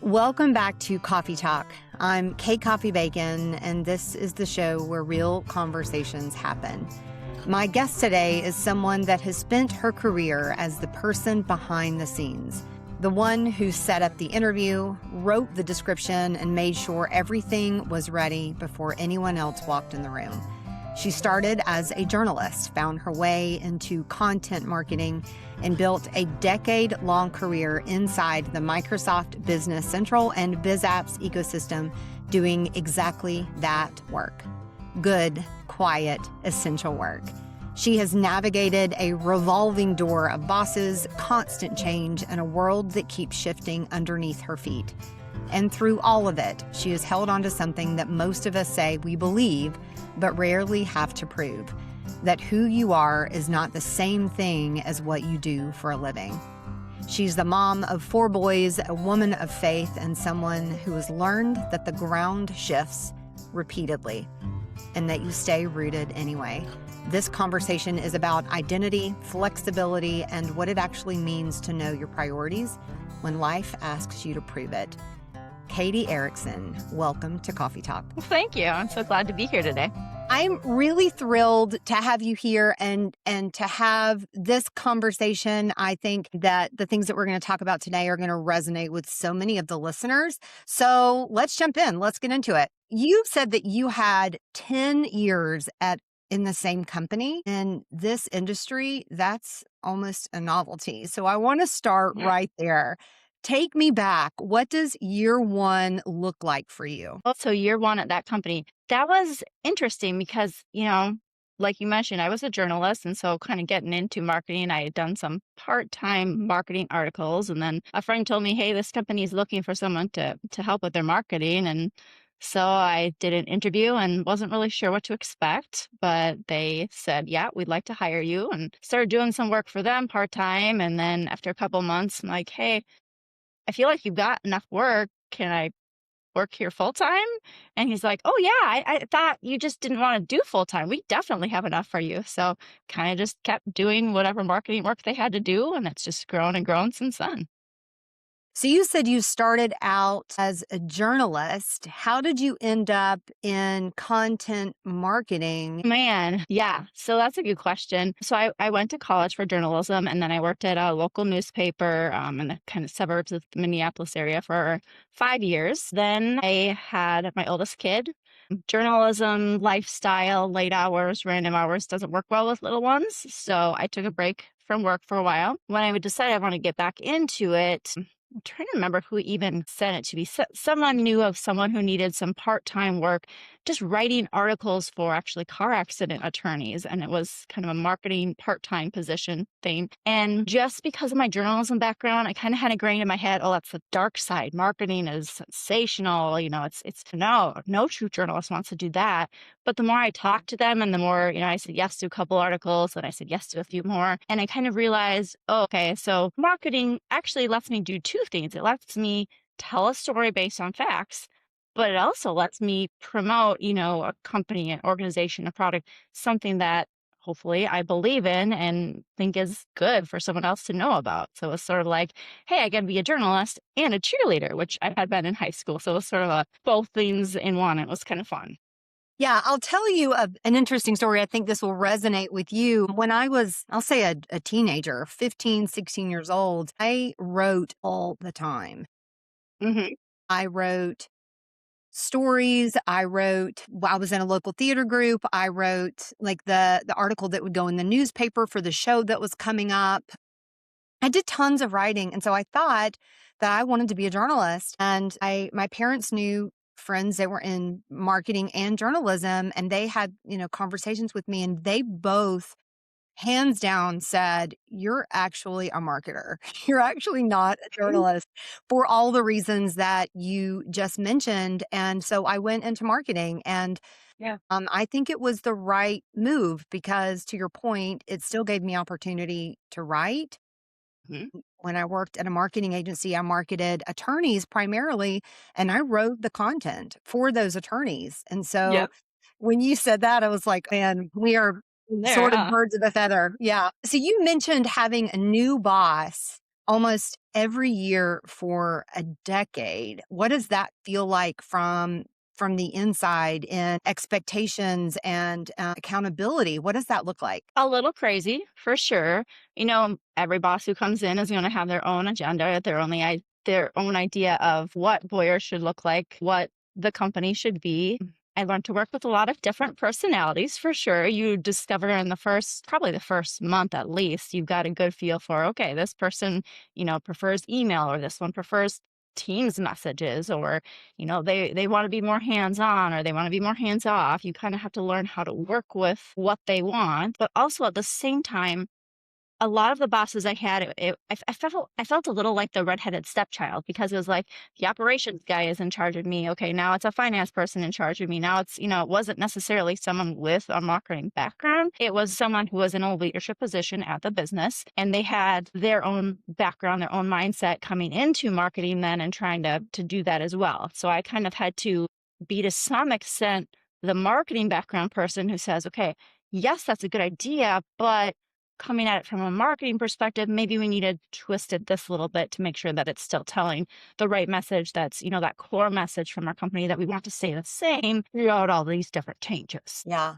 Welcome back to Coffey Talk. I'm Kate Coffey Bacon, and this is the show where real conversations happen. My guest today is someone that has spent her career as the person behind the scenes, the one who set up the interview, wrote the description, and made sure everything was ready before anyone else walked in the room. She started as a journalist, found her way into content marketing, and built a decade-long career inside the Microsoft Business Central and BizApps ecosystem doing exactly that work. Good, quiet, essential work. She has navigated a revolving door of bosses, constant change, and a world that keeps shifting underneath her feet. And through all of it, she has held on to something that most of us say we believe, but rarely have to prove, that who you are is not the same thing as what you do for a living. She's the mom of 4 boys, a woman of faith, and someone who has learned that the ground shifts repeatedly and that you stay rooted anyway. This conversation is about identity, flexibility, and what it actually means to know your priorities when life asks you to prove it. Katie Erickson, welcome to Coffey Talk. Thank you. I'm so glad to be here today. I'm really thrilled to have you here and to have this conversation. I think that the things that we're going to talk about today are going to resonate with so many of the listeners. So let's jump in. Let's get into it. You said that you had 10 years in the same company. In this industry, that's almost a novelty. So I want to start right there. Take me back. What does year one look like for you? So year one at that company, that was interesting because, like you mentioned, I was a journalist. And so kind of getting into marketing, I had done some part-time marketing articles. And then a friend told me, hey, this company is looking for someone to help with their marketing. And so I did an interview and wasn't really sure what to expect, but they said, yeah, we'd like to hire you, and started doing some work for them part-time. And then after a couple of months, I'm like, hey, I feel like you've got enough work. Can I work here full time? And he's like, oh yeah, I thought you just didn't want to do full time. We definitely have enough for you. So kind of just kept doing whatever marketing work they had to do. And it's just grown and grown since then. So you said you started out as a journalist. How did you end up in content marketing? Man, yeah. So that's a good question. So I went to college for journalism, and then I worked at a local newspaper in the kind of suburbs of the Minneapolis area for 5 years. Then I had my oldest kid. Journalism, lifestyle, late hours, random hours doesn't work well with little ones. So I took a break from work for a while. When I would decide I want to get back into it, I'm trying to remember who even sent it to me. Someone knew of someone who needed some part-time work, just writing articles for actually car accident attorneys. And it was kind of a marketing part-time position thing. And just because of my journalism background, I kind of had ingrained in my head, oh, that's the dark side. Marketing is sensational. It's no true journalist wants to do that. But the more I talked to them and the more, I said yes to a couple articles and I said yes to a few more. And I kind of realized, oh, okay, so marketing actually lets me do 2 things. It lets me tell a story based on facts, but it also lets me promote, a company, an organization, a product, something that hopefully I believe in and think is good for someone else to know about. So it's sort of like, hey, I got to be a journalist and a cheerleader, which I had been in high school. So it was sort of both things in one. It was kind of fun. Yeah, I'll tell you an interesting story. I think this will resonate with you. When I was, I'll say a teenager, 15, 16 years old, I wrote all the time. Mm-hmm. I wrote stories. I was in a local theater group. I wrote like the article that would go in the newspaper for the show that was coming up. I did tons of writing. And so I thought that I wanted to be a journalist. And my parents knew friends that were in marketing and journalism, and they had, conversations with me, and they both hands down said, you're actually a marketer. You're actually not a journalist for all the reasons that you just mentioned. And so I went into marketing, and I think it was the right move because, to your point, it still gave me opportunity to write. Mm-hmm. When I worked at a marketing agency, I marketed attorneys primarily, and I wrote the content for those attorneys. And so Yep. when you said that, I was like, man, we are There, sort of huh? birds of a feather. Yeah. So you mentioned having a new boss almost every year for a decade. What does that feel like from the inside in expectations and accountability? What does that look like? A little crazy for sure. Every boss who comes in is going to have their own agenda, their own idea of what Boyer should look like, what the company should be. I learned to work with a lot of different personalities for sure. You discover in probably the first month at least, you've got a good feel for, okay, this person, prefers email, or this one prefers Teams messages, or, they want to be more hands on, or they want to be more hands off. You kind of have to learn how to work with what they want, but also at the same time, a lot of the bosses I had, I felt a little like the redheaded stepchild, because it was like the operations guy is in charge of me. Okay, now it's a finance person in charge of me. Now it wasn't necessarily someone with a marketing background. It was someone who was in a leadership position at the business, and they had their own background, their own mindset coming into marketing then, and trying to do that as well. So I kind of had to be, to some extent, the marketing background person who says, okay, yes, that's a good idea, but coming at it from a marketing perspective, maybe we need to twist it this little bit to make sure that it's still telling the right message. That's, that core message from our company that we want to stay the same throughout all these different changes. Yeah.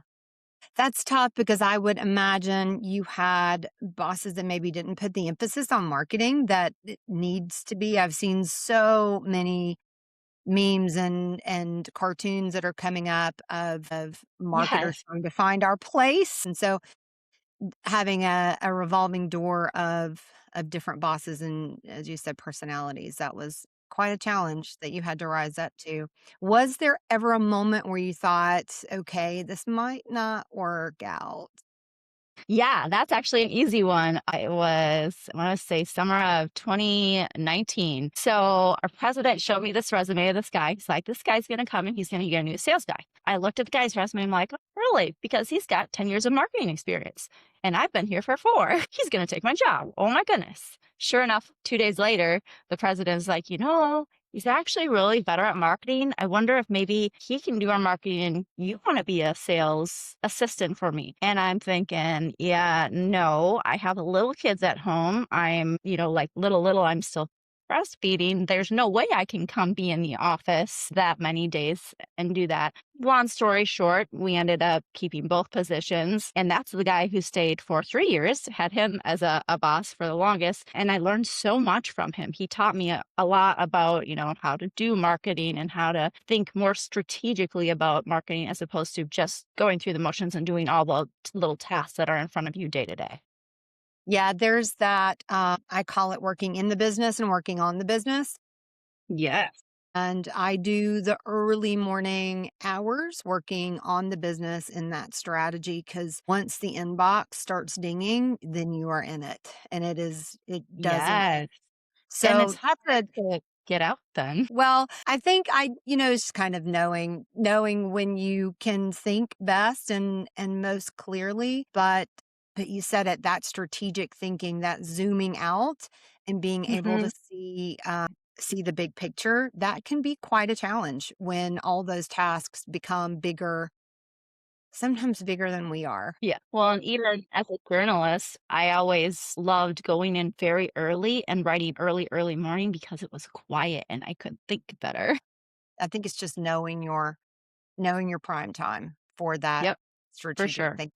That's tough because I would imagine you had bosses that maybe didn't put the emphasis on marketing that it needs to be. I've seen so many memes and cartoons that are coming up of marketers Yes. trying to find our place. And so having a revolving door of different bosses and, as you said, personalities, that was quite a challenge that you had to rise up to. Was there ever a moment where you thought, okay, this might not work out? Yeah, that's actually an easy one. I want to say summer of 2019. So our president showed me this resume of this guy. He's like, this guy's going to come and he's going to get a new sales guy. I looked at the guy's resume. I'm like, "Oh, really? Because he's got 10 years of marketing experience and I've been here for 4. He's going to take my job. Oh my goodness." Sure enough, 2 days later, the president's like, he's actually really better at marketing. I wonder if maybe he can do our marketing and you want to be a sales assistant for me. And I'm thinking, yeah, no, I have little kids at home. I'm, like little, I'm still breastfeeding. There's no way I can come be in the office that many days and do that. Long story short, we ended up keeping both positions. And that's the guy who stayed for 3 years, had him as a boss for the longest. And I learned so much from him. He taught me a lot about, how to do marketing and how to think more strategically about marketing, as opposed to just going through the motions and doing all the little tasks that are in front of you day to day. Yeah, there's that. I call it working in the business and working on the business. Yes. And I do the early morning hours working on the business in that strategy because once the inbox starts dinging, then you are in it. And it doesn't. Yes. And So it's hard to get out then. well, I think it's kind of knowing when you can think best and most clearly, but you said it, that strategic thinking, that zooming out and being able to Mhm. see the big picture, that can be quite a challenge when all those tasks become bigger, sometimes bigger than we are. Yeah. Well, and even as a journalist, I always loved going in very early and writing early, early morning, because it was quiet and I could think better. I think it's just knowing your prime time for that Yep, for strategic sure. thing.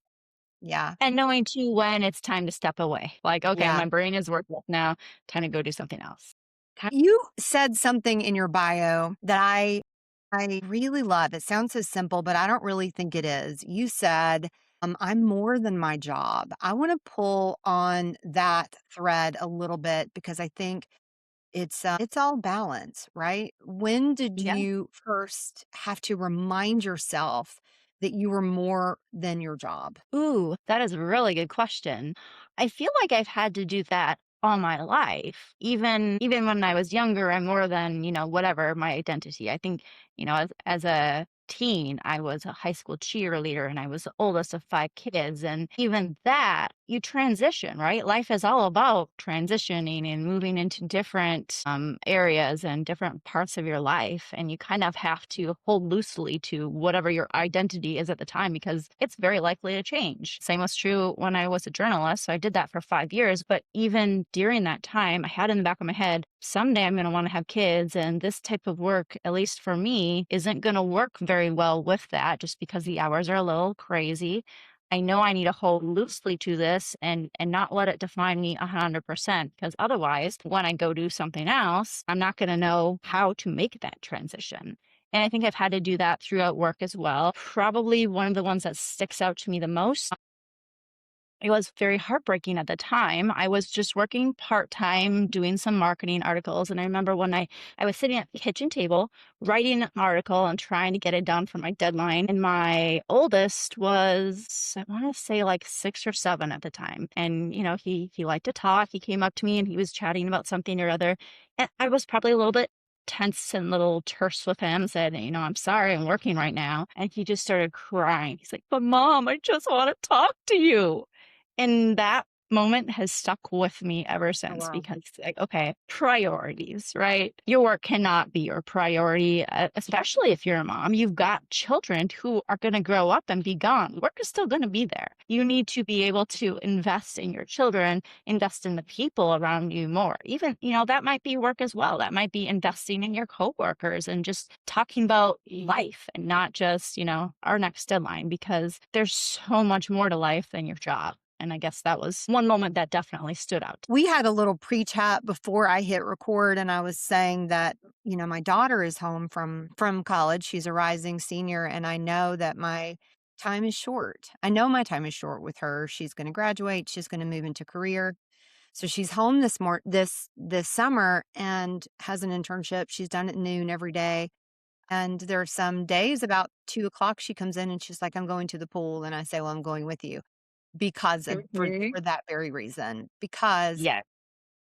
Yeah. And knowing too when it's time to step away. Like, okay, Yeah. my brain is working now, time to go do something else. You said something in your bio that I really love. It sounds so simple, but I don't really think it is. You said, I'm more than my job. I want to pull on that thread a little bit because I think it's all balance, right? When did Yeah. you first have to remind yourself that you were more than your job? Ooh, that is a really good question. I feel like I've had to do that all my life. Even when I was younger, I'm more than, whatever my identity. I think, as a teen, I was a high school cheerleader and I was the oldest of 5 kids. And even that, you transition, right? Life is all about transitioning and moving into different areas and different parts of your life. And you kind of have to hold loosely to whatever your identity is at the time because it's very likely to change. Same was true when I was a journalist. So I did that for 5 years. But even during that time, I had in the back of my head, someday I'm going to want to have kids. And this type of work, at least for me, isn't going to work very well with that just because the hours are a little crazy. I know I need to hold loosely to this and not let it define me 100% because otherwise, when I go do something else, I'm not going to know how to make that transition. And I think I've had to do that throughout work as well. Probably one of the ones that sticks out to me the most, it was very heartbreaking at the time. I was just working part-time doing some marketing articles. And I remember when I was sitting at the kitchen table writing an article and trying to get it done for my deadline. And my oldest was, I want to say like 6 or 7 at the time. And, he liked to talk. He came up to me and he was chatting about something or other. And I was probably a little bit tense and a little terse with him, said, I'm sorry, I'm working right now. And he just started crying. He's like, but Mom, I just want to talk to you. And that moment has stuck with me ever Oh, since wow. because, like, okay, priorities, right? Your work cannot be your priority, especially if you're a mom. You've got children who are going to grow up and be gone. Work is still going to be there. You need to be able to invest in your children, invest in the people around you more. Even, that might be work as well. That might be investing in your coworkers and just talking about life and not just, our next deadline because there's so much more to life than your job. And I guess that was one moment that definitely stood out. We had a little pre-chat before I hit record, and I was saying that, my daughter is home from college. She's a rising senior, and I know that my time is short. I know my time is short with her. She's going to graduate. She's going to move into career. So she's home this summer and has an internship. She's done at noon every day. And there are some days about 2 o'clock she comes in and she's like, I'm going to the pool. And I say, well, I'm going with you because of Mhm. for that very reason. Because Yeah.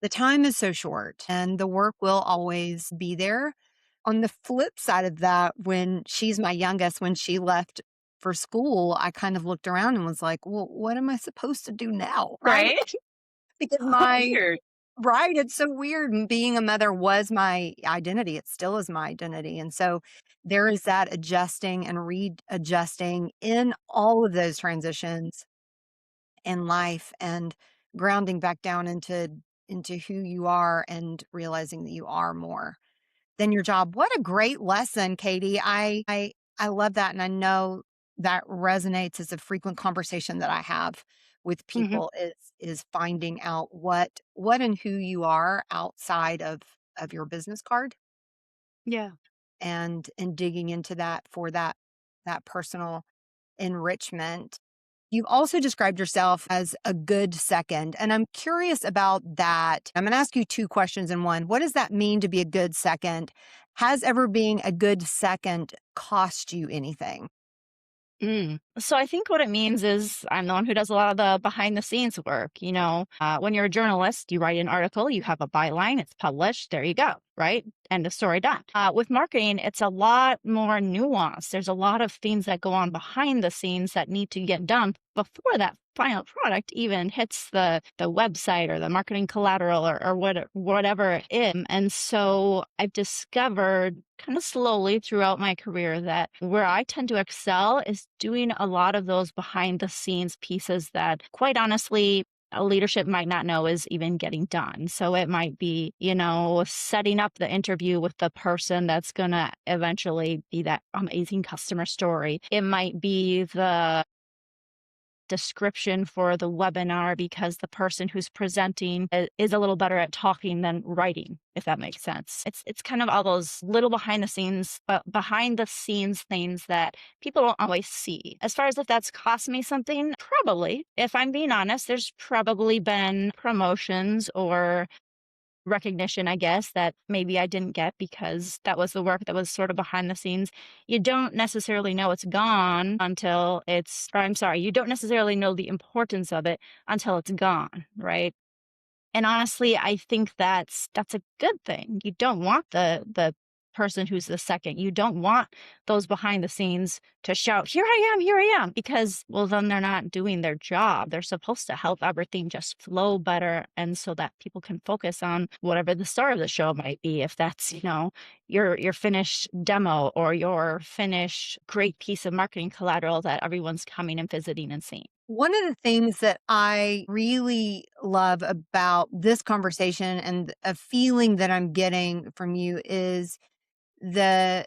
the time is so short and the work will always be there. On the flip side of that, when she's my youngest, when she left for school, I kind of looked around and was like, well, what am I supposed to do now? Right? Right? Because Weird. right, it's so weird. Being a mother was my identity. It still is my identity. And so there is that adjusting and readjusting in all of those transitions in life and grounding back down into who you are and realizing that you are more than your job. What a great lesson, Katie. I love that, and I know that resonates as a frequent conversation that I have with Mhm. people is finding out what and who you are outside of your business card Yeah. and digging into that for that personal enrichment. You've also described yourself as a good second, and I'm curious about that. I'm going to ask you two questions in one. What does that mean to be a good second? Has ever being a good second cost you anything? So I think what it means is I'm the one who does a lot of the behind the scenes work. When you're a journalist, you write an article, you have a byline, it's published, there you go, right? End of story, done. With marketing, it's a lot more nuanced. There's a lot of things that go on behind the scenes that need to get done before that final product even hits the website or the marketing collateral or whatever it is. And so I've discovered kind of slowly throughout my career that where I tend to excel is doing a lot of those behind the scenes pieces that quite honestly a leadership might not know is even getting done. So it might be, setting up the interview with the person that's going to eventually be that amazing customer story. It might be the description for the webinar because the person who's presenting is a little better at talking than writing, if that makes sense. It's kind of all those little behind the scenes things that people don't always see. As far as if that's cost me something, probably. If I'm being honest, there's probably been promotions or recognition, I guess, that maybe I didn't get because that was the work that was sort of behind the scenes. You don't necessarily know it's gone until you don't necessarily know the importance of it until it's gone, right? And honestly, I think that's a good thing. You don't want the person who's the second. You don't want those behind the scenes to shout, here I am, because, well, then they're not doing their job. They're supposed to help everything just flow better. And so that people can focus on whatever the star of the show might be. If that's, your finished demo or your finished great piece of marketing collateral that everyone's coming and visiting and seeing. One of the things that I really love about this conversation and a feeling that I'm getting from you is the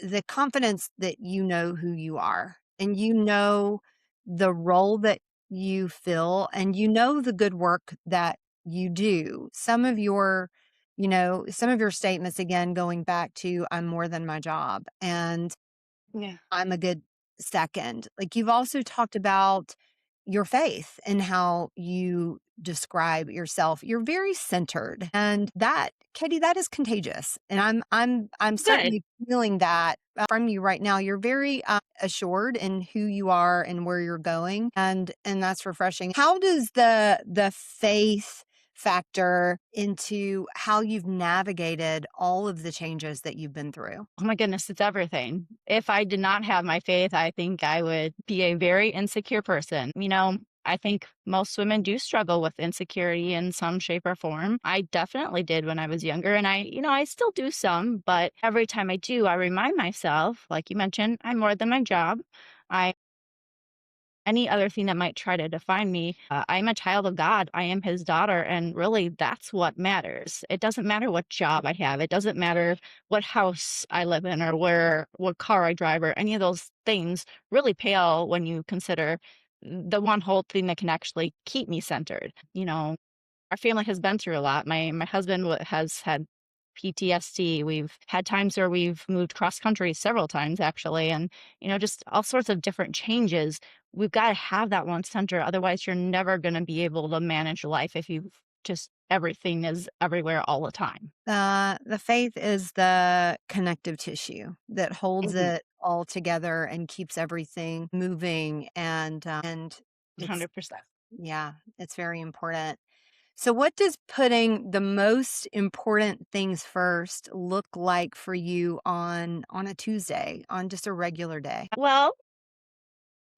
the confidence that you know who you are and you know the role that you fill and you know the good work that you do. Some of your statements, again, going back to I'm more than my job and Yeah. I'm a good second. Like, you've also talked about your faith and how you describe yourself. You're very centered. And that, Katie, that is contagious. And I'm Good. certainly feeling that from you right now. You're very assured in who you are and where you're going. And that's refreshing. How does the faith factor into how you've navigated all of the changes that you've been through? Oh my goodness, it's everything. If I did not have my faith, I think I would be a very insecure person. I think most women do struggle with insecurity in some shape or form. I definitely did when I was younger, and I still do some, but every time I do, I remind myself, like you mentioned, I'm more than my job. I any other thing that might try to define me. I'm a child of God. I am his daughter. And really, that's what matters. It doesn't matter what job I have. It doesn't matter what house I live in or what car I drive or any of those things really pale when you consider the one whole thing that can actually keep me centered. Our family has been through a lot. My husband has had PTSD. We've had times where we've moved cross country several times actually, and just all sorts of different changes. We've got to have that one center. Otherwise, you're never going to be able to manage life if you just everything is everywhere all the time. The faith is the connective tissue that holds Mhm. it all together and keeps everything moving, and it's 100%. yeah, it's very important. So what does putting the most important things first look like for you on a Tuesday, on just a regular day? Well,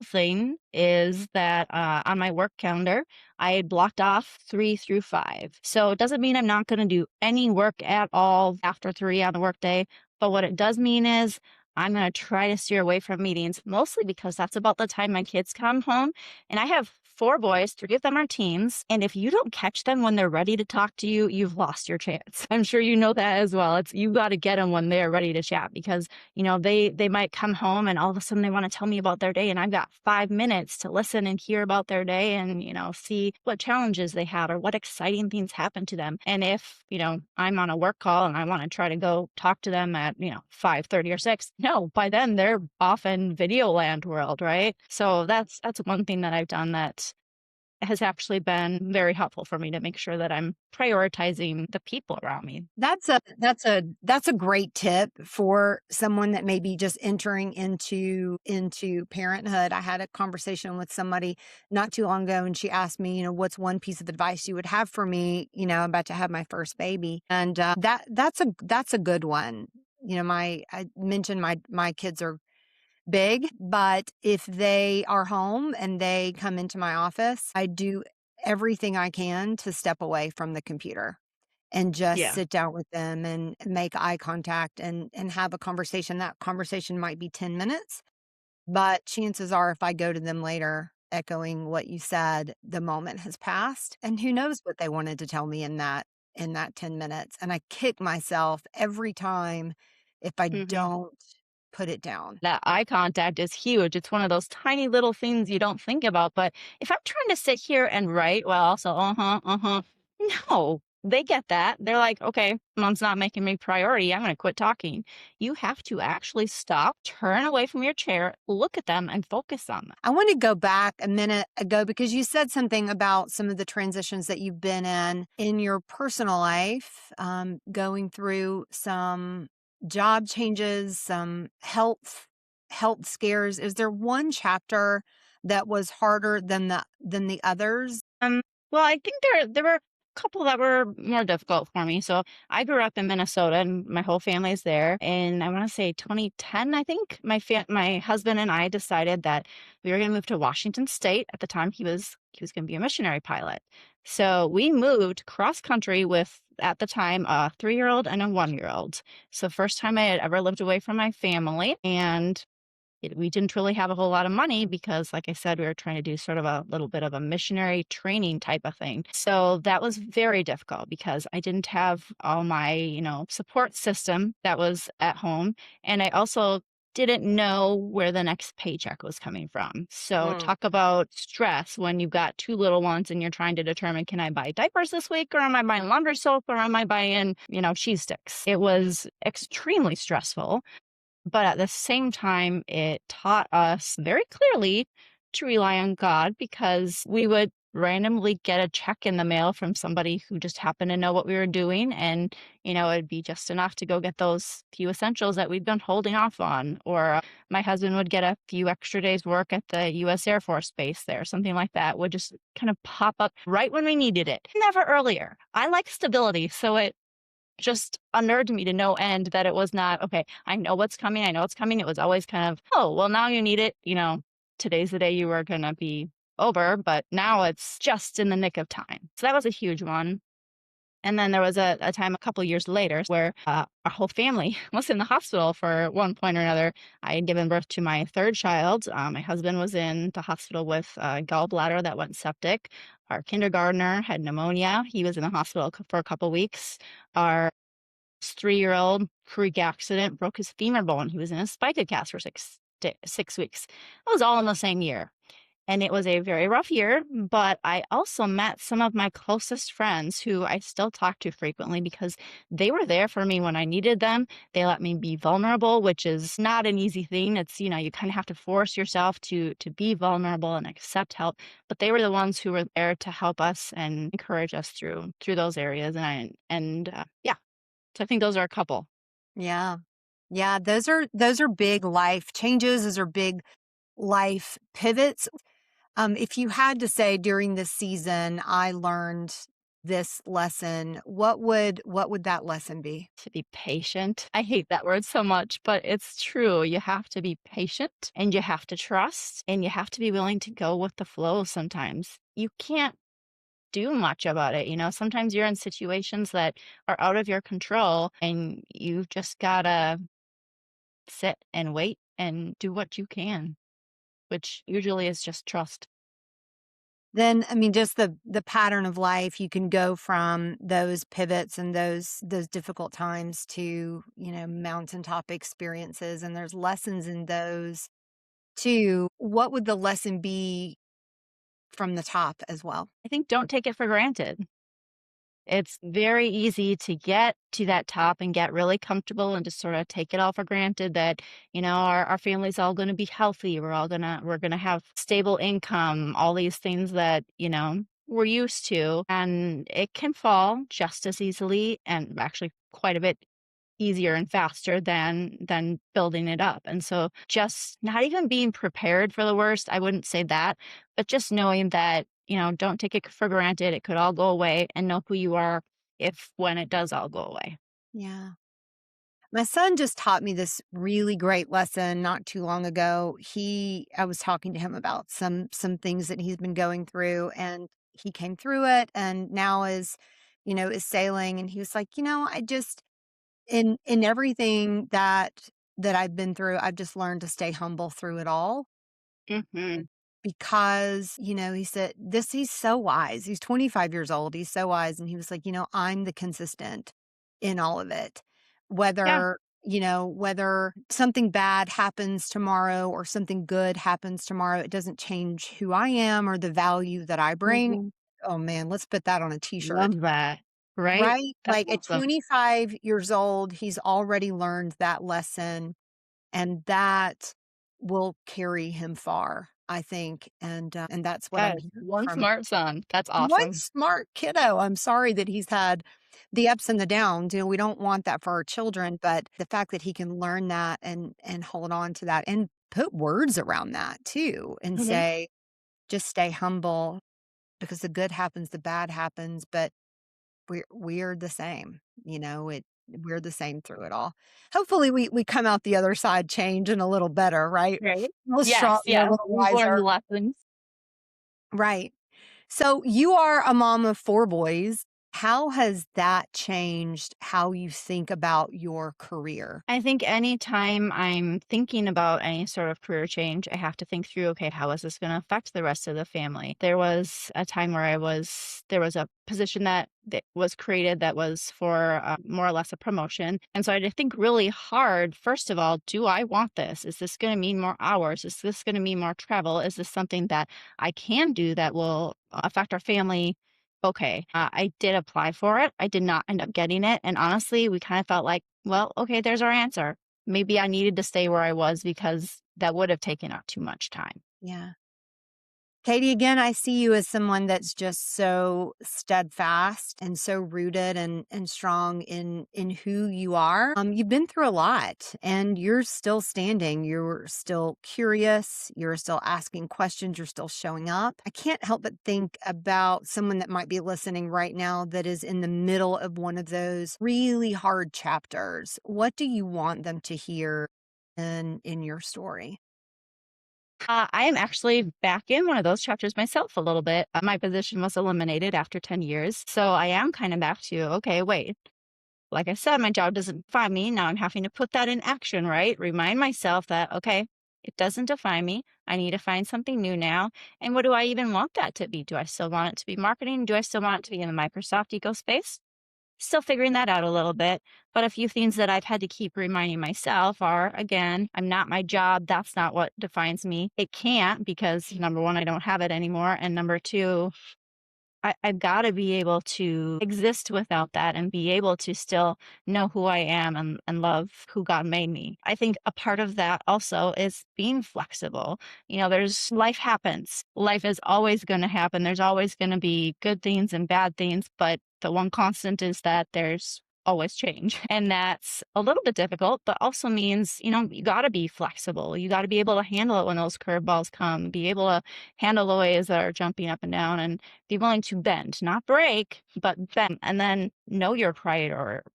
thing is that on my work calendar, I had blocked off 3 through 5. So it doesn't mean I'm not going to do any work at all after 3 on the workday. But what it does mean is I'm going to try to steer away from meetings, mostly because that's about the time my kids come home. And I have 4 boys, 3 of them are teens. And if you don't catch them when they're ready to talk to you, you've lost your chance. I'm sure you know that as well. It's you got to get them when they're ready to chat because they might come home and all of a sudden they want to tell me about their day and I've got 5 minutes to listen and hear about their day and see what challenges they had or what exciting things happened to them. And if I'm on a work call and I want to try to go talk to them at 5:30 or 6, no, by then they're off in video land world, right? So that's one thing that I've done that has actually been very helpful for me to make sure that I'm prioritizing the people around me. That's a great tip for someone that may be just entering into parenthood. I had a conversation with somebody not too long ago, and she asked me, what's one piece of advice you would have for me? I'm about to have my first baby, and that's a good one. I mentioned my kids are big, but if they are home and they come into my office, I do everything I can to step away from the computer and just Yeah. sit down with them and make eye contact and have a conversation. That conversation might be 10 minutes, but chances are if I go to them later echoing what you said, the moment has passed and who knows what they wanted to tell me in that 10 minutes. And I kick myself every time if I Hmm. don't put it down. That eye contact is huge. It's one of those tiny little things you don't think about. But if I'm trying to sit here and write, well, also, no, they get that. They're like, okay, mom's not making me priority. I'm going to quit talking. You have to actually stop, turn away from your chair, look at them, and focus on them. I want to go back a minute ago because you said something about some of the transitions that you've been in your personal life, going through some job changes, some health scares. Is there one chapter that was harder than the others? Well, I think there were couple that were more difficult for me. So I grew up in Minnesota and my whole family is there. And I want to say 2010, I think my husband and I decided that we were going to move to Washington State. At the time, he was going to be a missionary pilot. So we moved cross country with, at the time, a 3-year-old and a 1-year-old. So first time I had ever lived away from my family, and we didn't really have a whole lot of money because, like I said, we were trying to do sort of a little bit of a missionary training type of thing. So that was very difficult because I didn't have all my, support system that was at home. And I also didn't know where the next paycheck was coming from. So Mm. talk about stress when you've got two little ones and you're trying to determine, can I buy diapers this week, or am I buying laundry soap, or am I buying, cheese sticks? It was extremely stressful. But at the same time, it taught us very clearly to rely on God, because we would randomly get a check in the mail from somebody who just happened to know what we were doing. And, it'd be just enough to go get those few essentials that we'd been holding off on. Or my husband would get a few extra days' work at the US Air Force Base there, something like that would just kind of pop up right when we needed it, never earlier. I like stability. So it just unnerved me to no end that it was not, okay, I know what's coming. I know it's coming. It was always kind of, oh, well, now you need it. Today's the day you were going to be over, but now it's just in the nick of time. So that was a huge one. And then there was a time a couple years later where our whole family was in the hospital for one point or another. I had given birth to my third child. My husband was in the hospital with a gallbladder that went septic. Our kindergartner had pneumonia. He was in the hospital for a couple weeks. Our 3-year-old freak accident broke his femur bone. He was in a spica cast for 6 weeks. It was all in the same year. And it was a very rough year, but I also met some of my closest friends who I still talk to frequently because they were there for me when I needed them. They let me be vulnerable, which is not an easy thing. It's, you kind of have to force yourself to be vulnerable and accept help. But they were the ones who were there to help us and encourage us through those areas. Yeah. So I think those are a couple. Yeah. Yeah, those are big life changes. Those are big life pivots. If you had to say during this season, I learned this lesson, what would that lesson be? To be patient. I hate that word so much, but it's true. You have to be patient, and you have to trust, and you have to be willing to go with the flow sometimes. You can't do much about it. Sometimes you're in situations that are out of your control, and you've just gotta sit and wait and do what you can, which usually is just trust. Then, I mean, just the pattern of life, you can go from those pivots and those difficult times to, mountaintop experiences, and there's lessons in those too. What would the lesson be from the top as well? I think don't take it for granted. It's very easy to get to that top and get really comfortable and just sort of take it all for granted that, our family's all going to be healthy. We're going to have stable income, all these things that, we're used to. And it can fall just as easily, and actually quite a bit easier and faster than building it up. And so just not even being prepared for the worst, I wouldn't say that, but just knowing that, don't take it for granted. It could all go away, and know who you are if when it does all go away. Yeah. My son just taught me this really great lesson not too long ago. I was talking to him about some things that he's been going through, and he came through it and now is sailing, and he was like, I just in everything that I've been through, I've just learned to stay humble through it all. Hmm. Because, he said this, he's so wise. He's 25 years old. He's so wise. And he was like, I'm the consistent in all of it. Yeah. Whether something bad happens tomorrow or something good happens tomorrow, it doesn't change who I am or the value that I bring. Hmm. Oh man, let's put that on a t-shirt. Love that. Right? Right? That's Like at awesome. 25 years old, he's already learned that lesson, and that will carry him far, I think, and that's what I'm Yes. hearing One from smart son. That's one awesome. smart kiddo. I'm sorry that he's had the ups and the downs. We don't want that for our children, but the fact that he can learn that and hold on to that and put words around that too and Hmm. say, just stay humble because the good happens, the bad happens, but We're the same, we're the same through it all. Hopefully, we come out the other side changed and a little better, right? Right? A little Yes, stronger, a yeah. little We've learned wiser. the lessons. Right. So you are a mom of 4 boys. How has that changed how you think about your career? I think anytime I'm thinking about any sort of career change, I have to think through, okay, how is this going to affect the rest of the family? There was a time where there was a position that was created that was for more or less a promotion. And so I had to think really hard. First of all, do I want this? Is this going to mean more hours? Is this going to mean more travel? Is this something that I can do that will affect our family? Okay, I did apply for it. I did not end up getting it. And honestly, we kind of felt like, well, okay, there's our answer. Maybe I needed to stay where I was because that would have taken up too much time. Yeah. Katie, again, I see you as someone that's just so steadfast and so rooted and strong in who you are. You've been through a lot and you're still standing. You're still curious. You're still asking questions. You're still showing up. I can't help but think about someone that might be listening right now that is in the middle of one of those really hard chapters. What do you want them to hear in your story? I am actually back in one of those chapters myself a little bit. My position was eliminated after 10 years. So I am kind of back to, okay, wait, like I said, my job doesn't define me. Now I'm having to put that in action, right? Remind myself that, okay, it doesn't define me. I need to find something new now. And what do I even want that to be? Do I still want it to be marketing? Do I still want it to be in the Microsoft ecospace? Still figuring that out a little bit. But a few things that I've had to keep reminding myself are, again, I'm not my job. That's not what defines me. It can't because number one, I don't have it anymore. And number two, I've got to be able to exist without that and be able to still know who I am and love who God made me. I think a part of that also is being flexible. There's life happens. Life is always going to happen. There's always going to be good things and bad things, but the one constant is that there's always change. And that's a little bit difficult, but also means, you got to be flexible. You got to be able to handle it when those curveballs come, be able to handle the waves that are jumping up and down and be willing to bend, not break, but bend. And then know your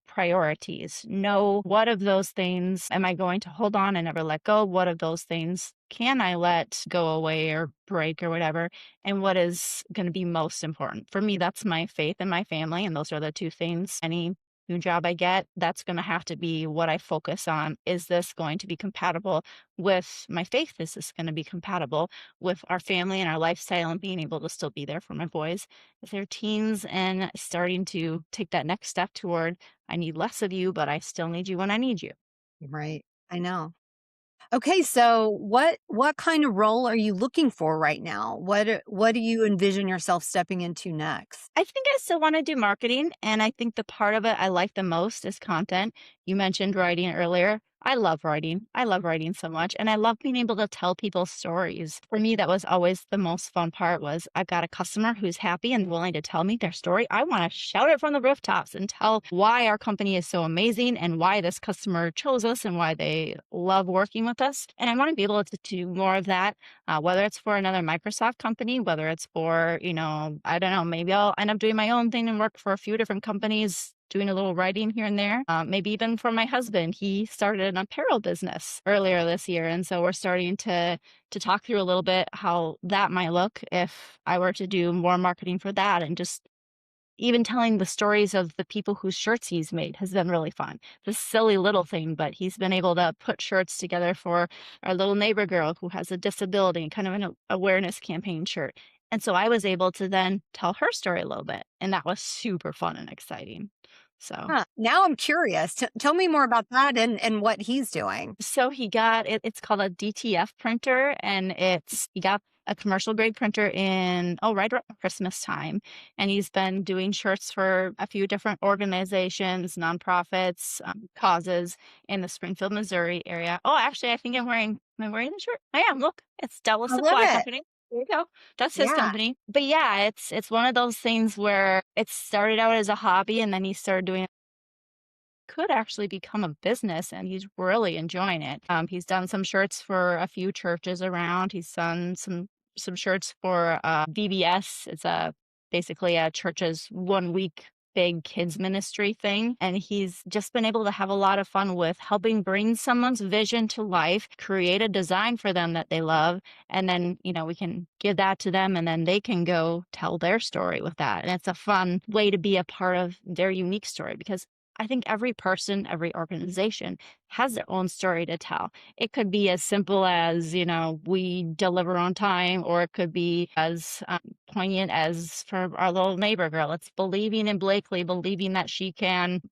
priorities. Know what of those things am I going to hold on and never let go? What of those things can I let go away or break or whatever? And what is going to be most important? For me, that's my faith and my family. And those are the two things. Any new job I get, that's going to have to be what I focus on. Is this going to be compatible with my faith? Is this going to be compatible with our family and our lifestyle and being able to still be there for my boys as they're teens and starting to take that next step toward I need less of you, but I still need you when I need you. Right. I know. Okay, so what kind of role are you looking for right now? What do you envision yourself stepping into next? I think I still want to do marketing. And I think the part of it I like the most is content. You mentioned writing earlier. I love writing. I love writing so much. And I love being able to tell people stories. For me, that was always the most fun part was I've got a customer who's happy and willing to tell me their story. I want to shout it from the rooftops and tell why our company is so amazing and why this customer chose us and why they love working with us. And I want to be able to do more of that, whether it's for another Microsoft company, whether it's for, I don't know, maybe I'll end up doing my own thing and work for a few different companies, doing a little writing here and there. Maybe even for my husband, he started an apparel business earlier this year, and so we're starting to talk through a little bit how that might look if I were to do more marketing for that, and just even telling the stories of the people whose shirts he's made has been really fun. This silly little thing, but he's been able to put shirts together for our little neighbor girl who has a disability, kind of an awareness campaign shirt. And so I was able to then tell her story a little bit, and that was super fun and exciting. So Huh. Now I'm curious. Tell me more about that and what he's doing. So he got it's called a DTF printer, and he got a commercial grade printer in right around Christmas time. And he's been doing shirts for a few different organizations, nonprofits, causes in the Springfield, Missouri area. Oh, actually, I think am I wearing the shirt? I am. Look, it's Dallas I love Supply it. Company. There you go. That's his Yeah. company. But yeah, it's one of those things where it started out as a hobby and then he started doing could actually become a business and he's really enjoying it. He's done some shirts for a few churches around. He's done some shirts for VBS. It's basically a church's 1 week big kids ministry thing. And he's just been able to have a lot of fun with helping bring someone's vision to life, create a design for them that they love. And then, we can give that to them and then they can go tell their story with that. And it's a fun way to be a part of their unique story because I think every person, every organization has their own story to tell. It could be as simple as, we deliver on time, or it could be as poignant as for our little neighbor girl. It's believing in Blakely, believing that she can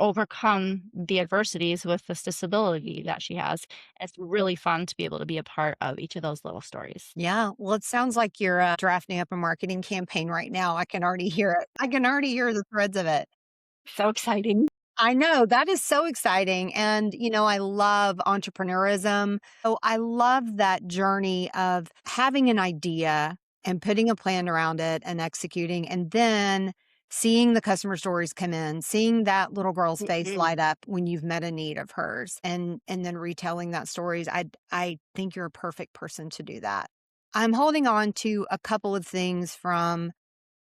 overcome the adversities with this disability that she has. It's really fun to be able to be a part of each of those little stories. Yeah. Well, it sounds like you're drafting up a marketing campaign right now. I can already hear it. I can already hear the threads of it. So exciting. I know that is so exciting. And, I love entrepreneurism. So I love that journey of having an idea and putting a plan around it and executing, and then seeing the customer stories come in, seeing that little girl's face light up when you've met a need of hers, and then retelling that stories. I think you're a perfect person to do that. I'm holding on to a couple of things from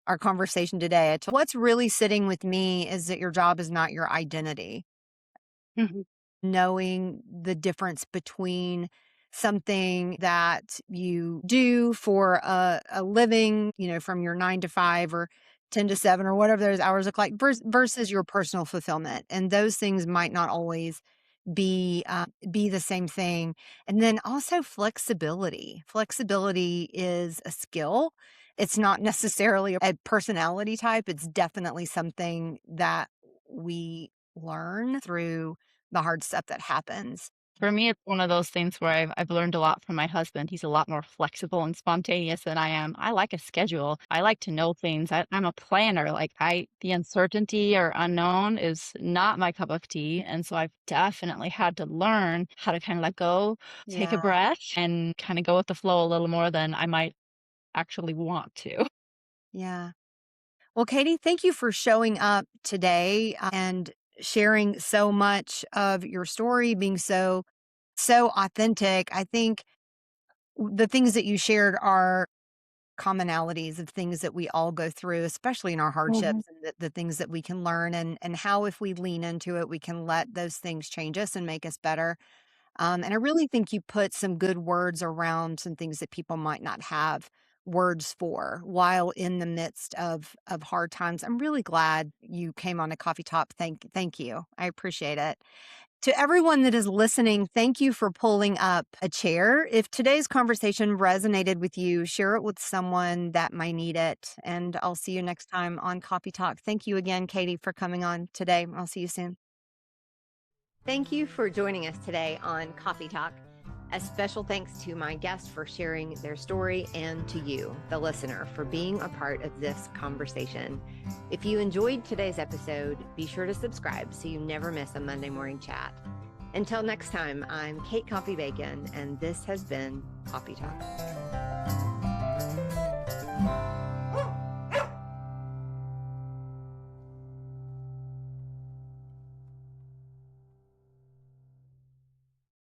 our conversation today. What's really sitting with me is that your job is not your identity. Mhm. Knowing the difference between something that you do for a living, from your 9 to 5 or 10 to 7 or whatever those hours look like versus your personal fulfillment. And those things might not always be the same thing. And then also flexibility. Flexibility is a skill. It's not necessarily a personality type. It's definitely something that we learn through the hard stuff that happens. For me, it's one of those things where I've learned a lot from my husband. He's a lot more flexible and spontaneous than I am. I like a schedule. I like to know things. I'm a planner. The uncertainty or unknown is not my cup of tea. And so I've definitely had to learn how to kind of let go, take a Yeah. breath, and kind of go with the flow a little more than I might actually want to. Yeah. Well, Katie, thank you for showing up today and sharing so much of your story, being so authentic. I think the things that you shared are commonalities of things that we all go through, especially in our Mhm. hardships, and the things that we can learn, and how if we lean into it, we can let those things change us and make us better. And I really think you put some good words around some things that people might not have words for while in the midst of hard times. I'm really glad you came on a Coffee Talk. Thank you. I appreciate it. To everyone that is listening, thank you for pulling up a chair. If today's conversation resonated with you, share it with someone that might need it. And I'll see you next time on Coffee Talk. Thank you again, Katie, for coming on today. I'll see you soon. Thank you for joining us today on Coffee Talk. A special thanks to my guests for sharing their story, and to you, the listener, for being a part of this conversation. If you enjoyed today's episode, be sure to subscribe so you never miss a Monday morning chat. Until next time, I'm Kate Coffey Bacon, and this has been Coffee Talk.